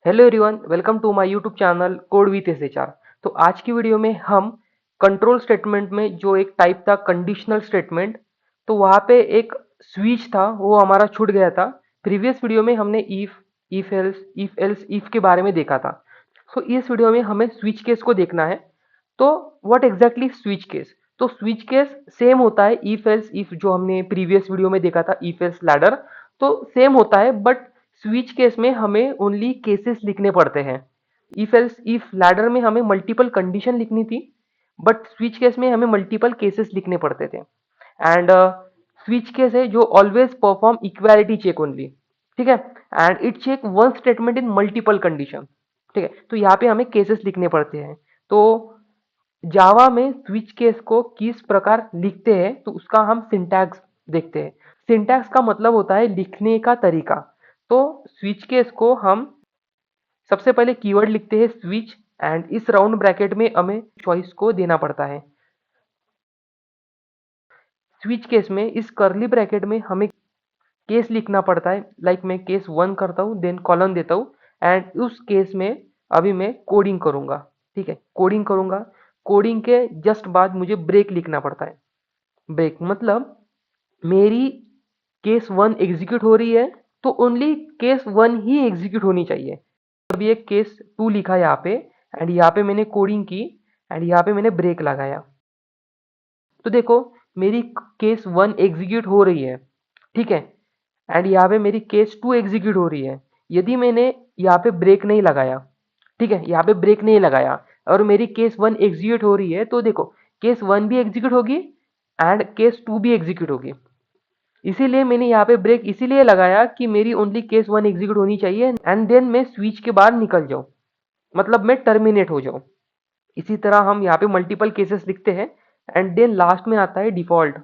Hello everyone, welcome to my YouTube channel code with SHR. तो आज की video में हम कंट्रोल स्टेटमेंट में जो एक टाइप था कंडीशनल स्टेटमेंट, तो वहाँ पे एक स्विच था वो हमारा छूट गया था। प्रीवियस वीडियो में हमने इफ एल्स इफ के बारे में देखा था। सो इस वीडियो में हमें स्विच केस को देखना है। तो व्हाट एग्जैक्टली स्विच केस? तो स्विच केस सेम होता है इफ एल्स इफ जो हमने प्रीवियस वीडियो में देखा था, इफ एल्स लैडर। तो सेम होता है, बट स्विच केस में हमें ओनली केसेस लिखने पड़ते हैं। इफ एल्स इफ लैडर में हमें मल्टीपल कंडीशन लिखनी थी, बट स्विच केस में हमें मल्टीपल केसेस लिखने पड़ते थे। एंड स्विच केस है जो always perform equality check only. ठीक है। And it check one statement in multiple condition. ठीक है, तो यहाँ पे हमें केसेस लिखने पड़ते हैं। तो जावा में स्विच केस को किस प्रकार लिखते हैं तो उसका हम सिंटैक्स देखते हैं। सिंटैक्स का मतलब होता है लिखने का तरीका। तो स्विच केस को हम सबसे पहले कीवर्ड लिखते हैं स्विच, एंड इस राउंड ब्रैकेट में हमें चॉइस को देना पड़ता है। स्विच केस में इस कर्ली ब्रैकेट में हमें केस लिखना पड़ता है। लाइक मैं केस 1 करता हूँ, देन कॉलन देता हूँ, एंड उस केस में अभी मैं कोडिंग करूंगा। ठीक है, कोडिंग करूंगा। कोडिंग के जस्ट बाद मुझे ब्रेक लिखना पड़ता है। ब्रेक मतलब मेरी केस 1 एग्जीक्यूट हो रही है, तो ओनली केस 1 ही एग्जीक्यूट होनी चाहिए। अभी एक केस 2 लिखा यहाँ पे, एंड यहाँ पे मैंने कोडिंग की, एंड यहाँ पे मैंने ब्रेक लगाया। तो देखो, मेरी केस 1 एग्जीक्यूट हो रही है। ठीक है। एंड यहाँ पे मेरी केस 2 एग्जीक्यूट हो रही है। यदि मैंने यहाँ पे ब्रेक नहीं लगाया, ठीक है, यहाँ पे ब्रेक नहीं लगाया और मेरी केस 1 एग्जीक्यूट हो रही है, तो देखो केस 1 भी एग्जीक्यूट होगी एंड केस 2 भी एग्जीक्यूट होगी। इसीलिए मैंने यहाँ पे ब्रेक इसीलिए लगाया कि मेरी ओनली केस 1 एग्जीक्यूट होनी चाहिए, एंड देन मैं स्विच के बाद निकल जाऊँ, मतलब मैं टर्मिनेट हो जाऊँ। इसी तरह हम यहाँ पे मल्टीपल केसेस लिखते हैं, एंड देन लास्ट में आता है डिफॉल्ट।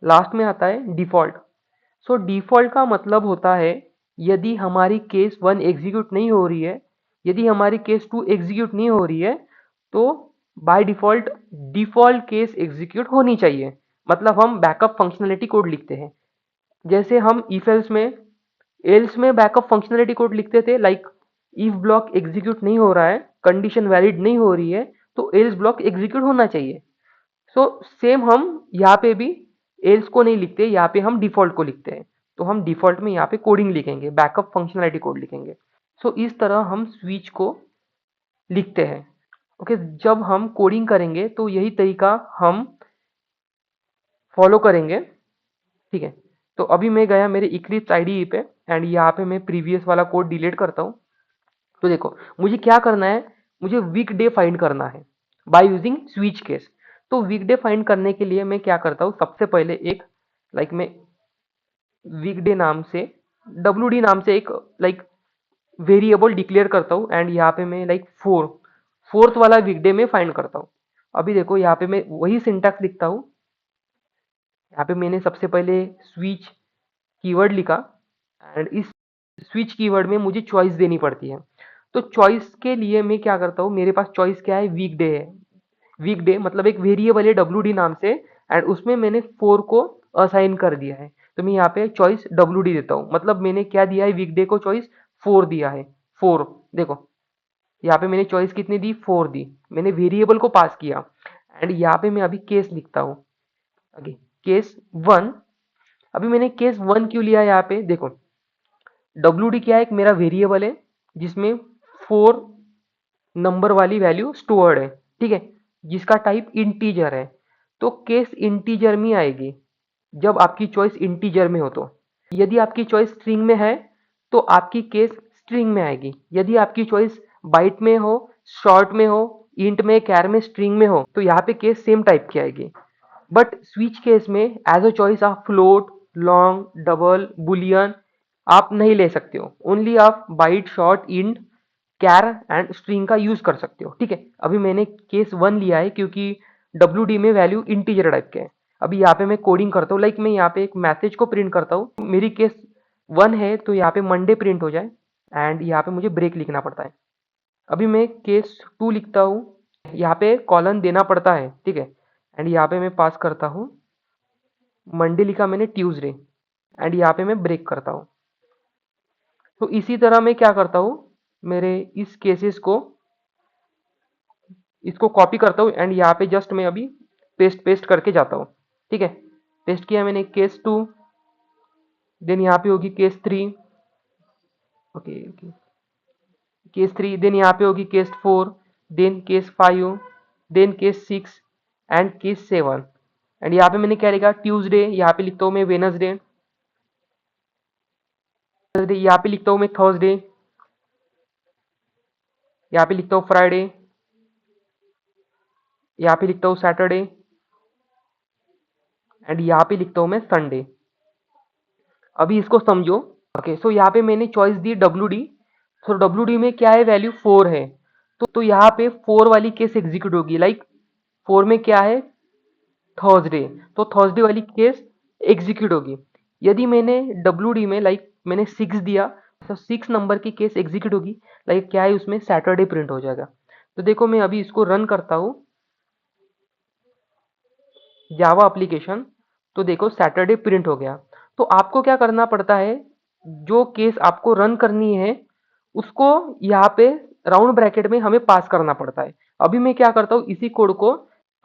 लास्ट में आता है डिफॉल्ट। सो डिफॉल्ट का मतलब होता है यदि हमारी केस 1 एग्जीक्यूट नहीं हो रही है, यदि हमारी केस 2 एग्जीक्यूट नहीं हो रही है, तो by default default case execute होनी चाहिए। मतलब हम बैकअप फंक्शनलिटी कोड लिखते हैं। जैसे हम इफ एल्स में बैकअप फंक्शनलिटी कोड लिखते थे। लाइक इफ ब्लॉक एग्जीक्यूट नहीं हो रहा है, कंडीशन वैलिड नहीं हो रही है, तो एल्स ब्लॉक एग्जीक्यूट होना चाहिए। सो सेम हम यहाँ पे भी एल्स को नहीं लिखते, यहाँ पे हम डिफॉल्ट को लिखते हैं। तो हम डिफॉल्ट में यहाँ पे कोडिंग लिखेंगे, बैकअप फंक्शनलिटी कोड लिखेंगे। सो इस तरह हम स्विच को लिखते हैं। ओके, जब हम कोडिंग करेंगे तो यही तरीका हम फॉलो करेंगे। ठीक है। तो अभी मैं गया मेरे इक्लिप्स आईडीई पे, एंड यहाँ पे मैं प्रीवियस वाला कोड डिलीट करता हूँ। तो देखो, मुझे क्या करना है, मुझे वीक डे फाइंड करना है बाय यूजिंग स्विच केस। तो वीक डे फाइंड करने के लिए मैं क्या करता हूँ, सबसे पहले एक मैं वीक डे नाम से WD नाम से एक वेरिएबल डिक्लेयर करता हूँ, एंड यहाँ पे मैं फोर्थ वाला वीक डे में फाइंड करता हूँ। अभी देखो, यहाँ पे मैं वही सिंटैक्स लिखता हूँ। यहाँ पे मैंने सबसे पहले स्विच कीवर्ड लिखा, एंड इस स्विच कीवर्ड में मुझे चॉइस देनी पड़ती है। तो चॉइस के लिए मैं क्या करता हूँ, मेरे पास चॉइस क्या है, वीक डे है। वीक डे मतलब एक वेरिएबल है WD नाम से, एंड उसमें मैंने 4 को असाइन कर दिया है। तो मैं यहाँ पे चॉइस WD देता हूँ, मतलब मैंने क्या दिया है, वीक डे को चॉइस 4 दिया है। 4 देखो, यहाँ पे मैंने चॉइस कितनी दी, 4 दी। मैंने वेरिएबल को पास किया, एंड यहाँ पे मैं अभी केस लिखता हूँ। आगे केस 1। अभी मैंने केस 1 क्यों लिया, यहाँ पे देखो WD क्या है, एक मेरा वेरिएबल है जिसमें 4 नंबर वाली वैल्यू स्टोर्ड है। ठीक है, जिसका टाइप इंटीजर है। तो केस इंटीजर में आएगी जब आपकी चॉइस इंटीजर में हो। तो यदि आपकी चॉइस स्ट्रिंग में है तो आपकी केस स्ट्रिंग में आएगी। यदि आपकी चॉइस बाइट में हो, शॉर्ट में हो, इंट में, कैर में, स्ट्रिंग में हो, तो यहाँ पे केस सेम टाइप की आएगी। बट स्विच केस में एज अ चॉइस आप फ्लोट, लॉन्ग, डबल, बुलियन आप नहीं ले सकते हो। ओनली आप byte, short, int, char and string का यूज कर सकते हो। ठीक है, अभी मैंने केस 1 लिया है क्योंकि WD में वैल्यू इंटीजर टाइप के है। अभी यहाँ पे मैं कोडिंग करता हूँ, मैं यहाँ पे एक मैसेज को प्रिंट करता हूँ। मेरी केस 1 है तो यहाँ पे मंडे प्रिंट हो जाए, एंड यहाँ पे मुझे ब्रेक लिखना पड़ता है। अभी मैं केस 2 लिखता हूँ, यहाँ पे कॉलन देना पड़ता है। ठीक है, एंड यहाँ पे मैं पास करता हूँ, मंडे लिखा मैंने ट्यूसडे, एंड यहाँ पे मैं ब्रेक करता हूँ। तो इसी तरह मैं क्या करता हूँ, मेरे इस केसेस को इसको कॉपी करता हूँ एंड यहाँ पे जस्ट मैं अभी पेस्ट पेस्ट करके जाता हूँ। ठीक है, पेस्ट किया मैंने केस 2, देन यहाँ पे होगी case 3, okay okay, case 3, then यहाँ पे होगी case 4, then case 5, then case 6 and case 7। And यहाँ पे मैंने क्या लिखा, ट्यूसडे, यहाँ पे लिखता हूँ मैं वेनसडे, यहाँ पे लिखता हूँ मैं थर्सडे, यहाँ पे लिखता हूँ फ्राइडे, यहाँ पे लिखता हूँ सैटरडे एंड यहाँ पे लिखता हूँ मैं संडे। अभी इसको समझो। ओके, सो यहाँ पे मैंने चॉइस दी W D. So W D में क्या है, वैल्यू 4 है, तो यहाँ पे 4 वाली केस एग्जीक्यूट होगी। लाइक 4 में क्या है, थर्सडे, तो थर्सडे वाली केस एग्जीक्यूट होगी। यदि मैंने डब्ल्यू डी में लाइक मैंने 6 दिया, तो 6 नंबर की केस एग्जीक्यूट होगी। लाइक क्या है, उसमें सैटरडे प्रिंट हो जाएगा। तो देखो मैं अभी इसको रन करता हूँ जावा एप्लीकेशन, तो देखो सैटरडे प्रिंट हो गया। तो आपको क्या करना पड़ता है, जो केस आपको रन करनी है उसको यहाँ पे राउंड ब्रैकेट में हमें पास करना पड़ता है। अभी मैं क्या करता हूँ, इसी कोड को,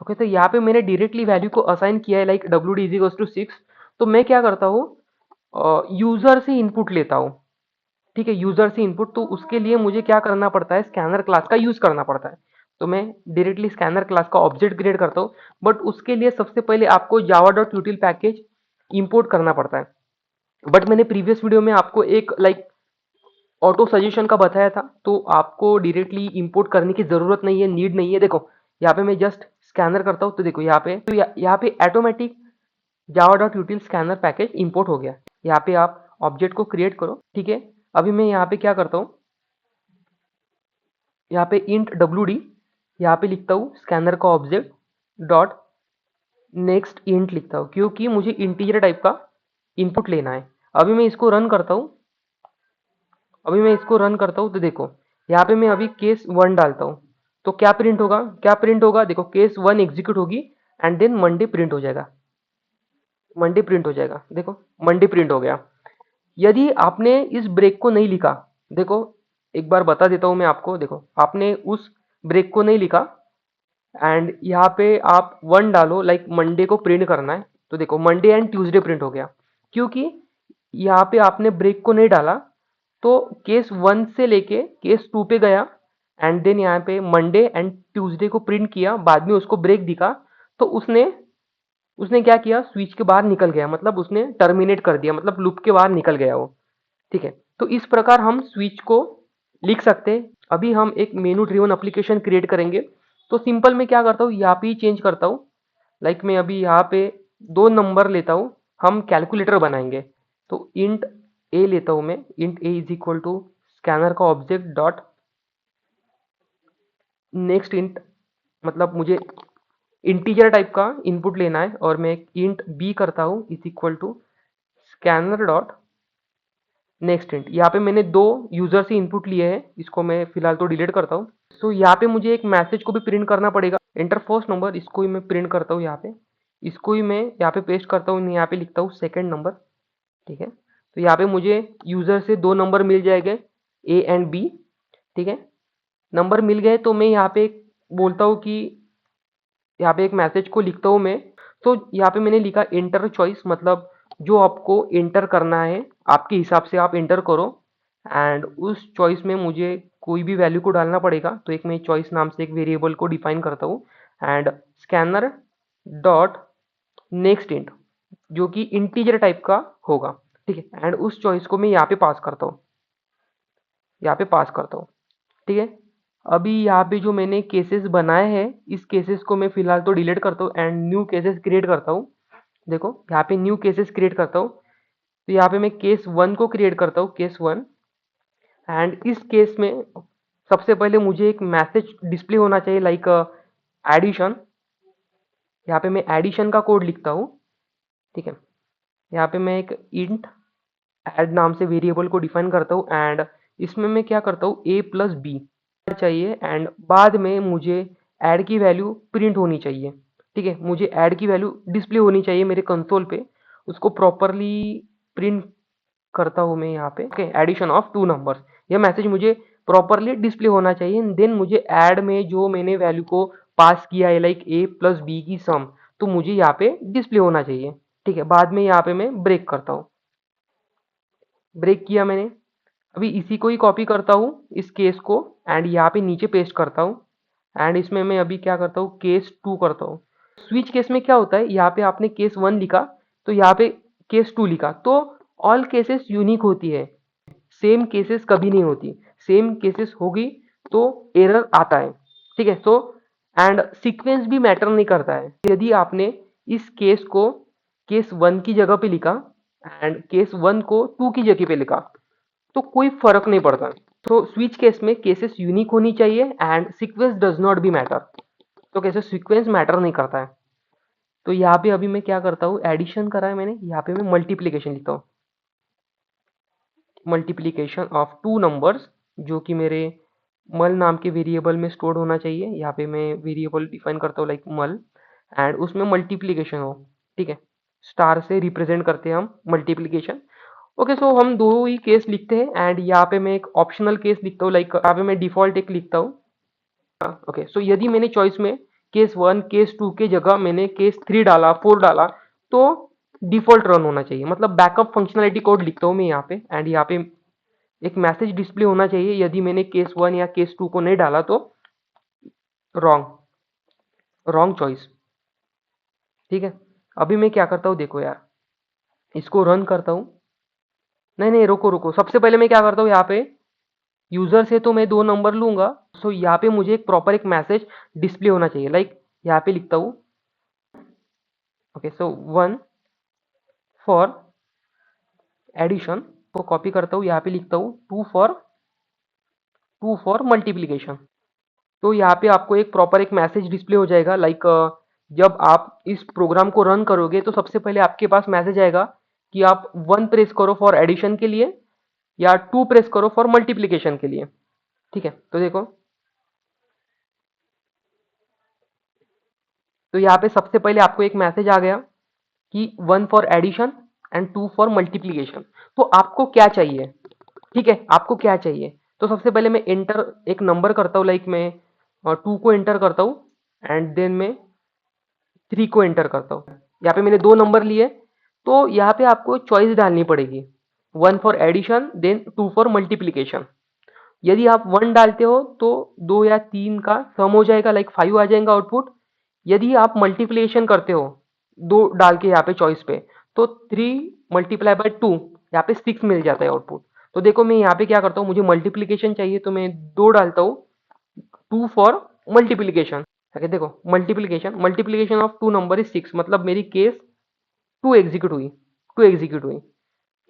ओके, तो यहाँ पे मैंने डायरेक्टली वैल्यू को असाइन किया है, like W D is to 6। तो मैं क्या करता हूँ, यूजर से इनपुट लेता हूँ। ठीक है, यूजर से इनपुट, तो उसके लिए मुझे क्या करना पड़ता है, स्कैनर क्लास का यूज करना पड़ता है। तो मैं डायरेक्टली स्कैनर क्लास का ऑब्जेक्ट क्रिएट करता हूँ, बट उसके लिए सबसे पहले आपको जावा डॉट यूटिल पैकेज इंपोर्ट करना पड़ता है। बट मैंने प्रीवियस वीडियो में आपको एक लाइक ऑटो सजेशन का बताया था, तो आपको डायरेक्टली इंपोर्ट करने की जरूरत नहीं है, नीड नहीं है। देखो यहाँ पे मैं जस्ट स्कैनर करता हूँ, तो देखो यहाँ पे, तो यहाँ पे automatic Java dot यूटिल scanner package import हो गया। यहाँ पे आप ऑब्जेक्ट को क्रिएट करो। ठीक है, अभी मैं यहाँ पे क्या करता हूँ, यहाँ पे इंट डब्ल्यू डी, यहाँ पे लिखता हूँ स्कैनर का ऑब्जेक्ट डॉट नेक्स्ट इंट लिखता हूँ, क्योंकि मुझे इंटीजर टाइप का इनपुट लेना है। अभी मैं इसको रन करता हूँ, तो देखो यहाँ पे मैं अभी केस 1 डालता हूँ, तो क्या प्रिंट होगा, देखो केस 1 एग्जीक्यूट होगी एंड देन मंडे प्रिंट हो जाएगा। देखो मंडे प्रिंट हो गया। यदि आपने इस ब्रेक को नहीं लिखा, देखो एक बार बता देता हूं मैं आपको, देखो आपने उस ब्रेक को नहीं लिखा एंड यहाँ पे आप 1 डालो, लाइक मंडे को प्रिंट करना है, तो देखो मंडे एंड ट्यूसडे प्रिंट हो गया, क्योंकि यहाँ पे आपने ब्रेक को नहीं डाला। तो केस 1 से लेके केस 2 पे गया एंड देन यहाँ पे मंडे एंड ट्यूसडे को प्रिंट किया, बाद में उसको ब्रेक दिखा, तो उसने उसने क्या किया, स्विच के बाहर निकल गया, मतलब उसने टर्मिनेट कर दिया, मतलब लूप के बाहर निकल गया वो। ठीक है, तो इस प्रकार हम स्विच को लिख सकते हैं। अभी हम एक मेनू ड्रिवन एप्लीकेशन क्रिएट करेंगे, तो सिंपल मैं क्या करता हूँ, यहाँ पे ही चेंज करता हूँ। लाइक मैं अभी यहाँ पे 2 नंबर लेता हूँ, हम कैलकुलेटर बनाएंगे। तो इंट ए लेता हूँ मैं, int A is equal to scanner का ऑब्जेक्ट डॉट नेक्स्ट इंट, मतलब मुझे इंटीजर टाइप का इनपुट लेना है, और मैं एक इंट बी करता हूँ is equal to scanner dot next int. यहाँ पे मैंने 2 यूजर से इनपुट लिए हैं, इसको मैं फिलहाल तो डिलीट करता हूँ। सो यहाँ पे मुझे एक मैसेज को भी प्रिंट करना पड़ेगा, एंटर फर्स्ट नंबर, इसको ही मैं प्रिंट करता हूँ यहाँ पे, इसको ही मैं यहाँ पे पेस्ट करता हूँ, यहाँ पे लिखता हूँ सेकंड नंबर। ठीक है, तो यहाँ पे मुझे यूजर से 2 नंबर मिल जाएंगे, ए एंड बी। ठीक है, नंबर मिल गए, तो मैं यहाँ पे बोलता हूँ कि यहाँ पे एक मैसेज को लिखता हूँ मैं। तो यहाँ पे मैंने लिखा एंटर चॉइस, मतलब जो आपको एंटर करना है आपके हिसाब से आप एंटर करो, एंड उस चॉइस में मुझे कोई भी वैल्यू को डालना पड़ेगा। तो एक मैं चॉइस नाम से एक वेरिएबल को डिफाइन करता हूँ and scanner dot next int, जो कि इंटीजर टाइप का होगा। ठीक है, एंड उस चॉइस को मैं यहाँ पे पास करता हूँ, ठीक है। अभी यहाँ पे जो मैंने केसेस बनाए हैं, इस केसेस को मैं फिलहाल तो डिलीट करता हूँ एंड न्यू केसेस क्रिएट करता हूँ। देखो यहाँ पे न्यू केसेस क्रिएट करता हूँ, तो यहाँ पे मैं केस 1 को क्रिएट करता हूँ, केस 1। एंड इस केस में सबसे पहले मुझे एक मैसेज डिस्प्ले होना चाहिए, लाइक एडिशन। यहाँ पे मैं एडिशन का कोड लिखता हूँ। ठीक है, यहाँ पे मैं एक इंट ऐड नाम से वेरिएबल को डिफाइन करता हूँ एंड इसमें मैं क्या करता हूँ, ए प्लस बी चाहिए एंड बाद में मुझे ऐड की वैल्यू प्रिंट होनी चाहिए। ठीक है, मुझे ऐड की वैल्यू डिस्प्ले होनी चाहिए मेरे कंसोल पे, उसको प्रॉपरली प्रिंट करता हूँ मैं यहाँ पे। ओके, एडिशन ऑफ 2 नंबर्स, यह मैसेज मुझे प्रॉपरली डिस्प्ले होना चाहिए। देन मुझे ऐड में जो मैंने वैल्यू को पास किया है लाइक ए प्लस बी की सम, तो मुझे यहाँ पे डिस्प्ले होना चाहिए। ठीक है, बाद में यहाँ पे मैं ब्रेक करता हूँ। ब्रेक किया मैंने, अभी इसी को ही कॉपी करता हूँ इस केस को, एंड यहाँ पे नीचे पेस्ट करता हूँ। एंड इसमें मैं अभी क्या करता हूँ, केस 2 करता हूँ। स्विच केस में क्या होता है, यहाँ पे आपने केस 1 लिखा तो यहाँ पे केस 2 लिखा, तो ऑल केसेस यूनिक होती है, सेम केसेस कभी नहीं होती। सेम केसेस होगी तो एरर आता है। ठीक है, तो एंड सीक्वेंस भी मैटर नहीं करता है। यदि आपने इस केस को केस 1 की जगह पे लिखा एंड केस 1 को 2 की जगह पे लिखा, तो कोई फर्क नहीं पड़ता। तो स्विच केस में केसेस यूनिक होनी चाहिए and sequence does not be matter. तो कैसे सीक्वेंस मैटर नहीं करता है। तो यहाँ पे अभी मैं क्या करता हूँ, एडिशन करा है मैंने, यहाँ पे मैं मल्टीप्लीकेशन लिखता हूँ। मल्टीप्लीकेशन ऑफ टू नंबर्स, जो कि मेरे मल नाम के वेरिएबल में स्टोर होना चाहिए। यहाँ पे मैं वेरिएबल डिफाइन करता हूँ लाइक मल, एंड उसमें मल्टीप्लीकेशन हो। ठीक है, स्टार से रिप्रेजेंट करते हैं हम मल्टीप्लीकेशन। ओके, सो हम दो ही केस लिखते हैं एंड यहाँ पे मैं एक ऑप्शनल केस लिखता हूँ, लाइक यहाँ पे मैं डिफॉल्ट एक लिखता हूँ। ओके, सो यदि मैंने चॉइस में केस 1 केस 2 के जगह मैंने केस 3 डाला, 4 डाला, तो डिफॉल्ट रन होना चाहिए। मतलब बैकअप फंक्शनलिटी कोड लिखता हूँ मैं यहाँ पे, एंड यहाँ पे एक मैसेज डिस्प्ले होना चाहिए। यदि मैंने केस 1 या केस 2 को नहीं डाला तो रॉन्ग रॉन्ग चॉइस। ठीक है, अभी मैं क्या करता हूँ देखो यार, इसको रन करता हूँ। नहीं नहीं, रुको रुको, सबसे पहले मैं क्या करता हूँ, यहाँ पे यूजर से तो मैं दो नंबर लूंगा। सो यहाँ पे मुझे एक प्रॉपर एक मैसेज डिस्प्ले होना चाहिए, लाइक यहाँ पे लिखता हूँ। ओके, सो 1 फॉर एडिशन को कॉपी करता हूँ, यहाँ पे लिखता हूँ 2 फॉर मल्टीप्लीकेशन। तो यहाँ पे आपको एक प्रॉपर एक मैसेज डिस्प्ले हो जाएगा, लाइक जब आप इस प्रोग्राम को रन करोगे तो सबसे पहले आपके पास मैसेज आएगा कि आप 1 प्रेस करो फॉर एडिशन के लिए या 2 प्रेस करो फॉर मल्टीप्लीकेशन के लिए। ठीक है, तो देखो, तो यहाँ पे सबसे पहले आपको एक मैसेज आ गया कि 1 for addition and 2 for multiplication. तो आपको क्या चाहिए, ठीक है, आपको क्या चाहिए। तो सबसे पहले मैं एंटर एक नंबर करता हूँ, लाइक मैं 2 को एंटर करता हूँ एंड देन मैं 3 को एंटर करता हूँ। यहाँ पे मैंने दो नंबर लिए, तो यहाँ पे आपको चॉइस डालनी पड़ेगी, 1 for addition then 2 for multiplication. यदि आप 1 डालते हो तो 2 या 3 का सम हो जाएगा, लाइक 5 आ जाएगा आउटपुट। यदि आप मल्टीप्लिकेशन करते हो 2 डाल के यहाँ पे चॉइस पे, तो 3 मल्टीप्लाई बाय 2 यहाँ पे 6 मिल जाता है आउटपुट। तो देखो मैं यहाँ पे क्या करता हूँ, मुझे मल्टीप्लिकेशन चाहिए तो मैं 2 डालता हूँ, 2 फॉर मल्टीप्लिकेशन। ओके, देखो multiplication multiplication of 2 number is 6, मतलब मेरी केस 2 एग्जीक्यूट हुई, 2 एग्जीक्यूट हुई।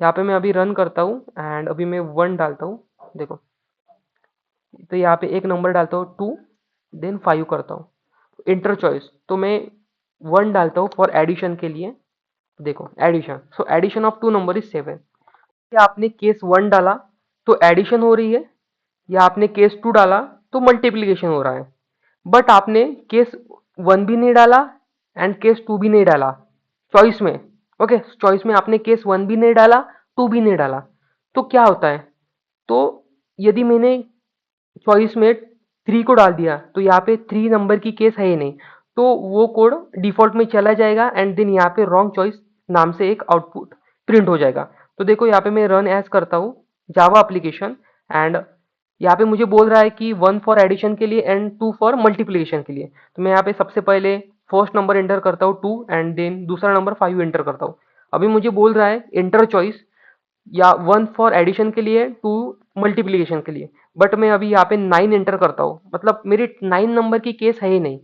यहाँ पे मैं अभी रन करता हूँ एंड अभी मैं 1 डालता हूँ, देखो, तो यहाँ पे एक नंबर डालता हूँ 2 देन 5 करता हूँ इंटर चॉइस, तो मैं 1 डालता हूँ फॉर एडिशन के लिए। देखो addition, so addition of 2 number is 7। या आपने केस 1 डाला तो एडिशन हो रही है, या आपने केस 2 डाला तो मल्टीप्लिकेशन हो रहा है। बट आपने केस 1 भी नहीं डाला एंड केस 2 भी नहीं डाला चॉइस में। ओके, चॉइस में आपने केस 1 भी नहीं डाला, 2 भी नहीं डाला, तो क्या होता है, तो यदि मैंने चॉइस में 3 को डाल दिया तो यहाँ पे 3 नंबर की केस है ही नहीं, तो वो कोड डिफॉल्ट में चला जाएगा एंड देन यहाँ पे रॉन्ग चॉइस नाम से एक आउटपुट प्रिंट हो जाएगा। तो देखो यहाँ पे मैं रन एज करता हूँ जावा एप्लीकेशन, एंड यहाँ पे मुझे बोल रहा है कि 1 फॉर एडिशन के लिए एंड 2 फॉर मल्टीप्लिकेशन के लिए। तो मैं यहाँ पे सबसे पहले फर्स्ट नंबर एंटर करता हूँ 2 एंड देन दूसरा नंबर 5 एंटर करता हूँ। अभी मुझे बोल रहा है एंटर चॉइस, या 1 फॉर एडिशन के लिए, 2 मल्टीप्लिकेशन के लिए। बट मैं अभी यहाँ पे 9 एंटर करता हूँ, मतलब मेरी 9 नंबर की केस है ही नहीं।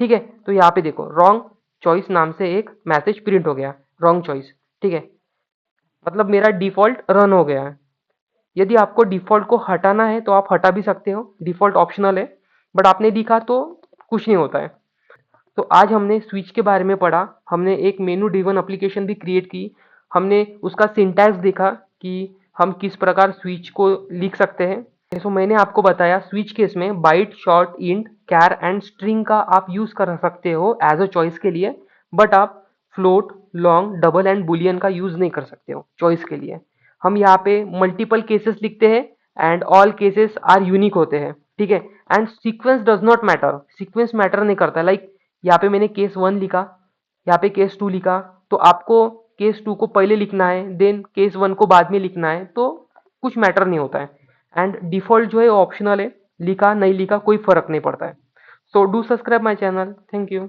ठीक है, तो यहाँ पे देखो रॉन्ग चॉइस नाम से एक मैसेज प्रिंट हो गया, रॉन्ग चॉइस। ठीक है, मतलब मेरा डिफॉल्ट रन हो गया है। यदि आपको डिफॉल्ट को हटाना है तो आप हटा भी सकते हो, डिफॉल्ट ऑप्शनल है, बट आपने दिखा तो कुछ नहीं होता है। तो आज हमने स्विच के बारे में पढ़ा, हमने एक मेनू ड्रिवन एप्लीकेशन भी क्रिएट की, हमने उसका सिंटैक्स देखा कि हम किस प्रकार स्विच को लिख सकते हैं। सो मैंने आपको बताया स्विच केस में byte, short, int, char and string का आप यूज कर सकते हो एज अ चॉइस के लिए, बट आप float, long, double and Boolean का यूज नहीं कर सकते हो चॉइस के लिए। हम यहाँ पे मल्टीपल केसेस लिखते हैं and all cases are unique होते हैं, ठीक है। And sequence does not matter, sequence matter नहीं करता। लाइक यहाँ पे मैंने केस 1 लिखा, यहाँ पे केस 2 लिखा, तो आपको केस 2 को पहले लिखना है, देन केस 1 को बाद में लिखना है, तो कुछ मैटर नहीं होता है। एंड डिफॉल्ट जो है ऑप्शनल है, लिखा नहीं लिखा कोई फर्क नहीं पड़ता है। So do subscribe my channel, thank you.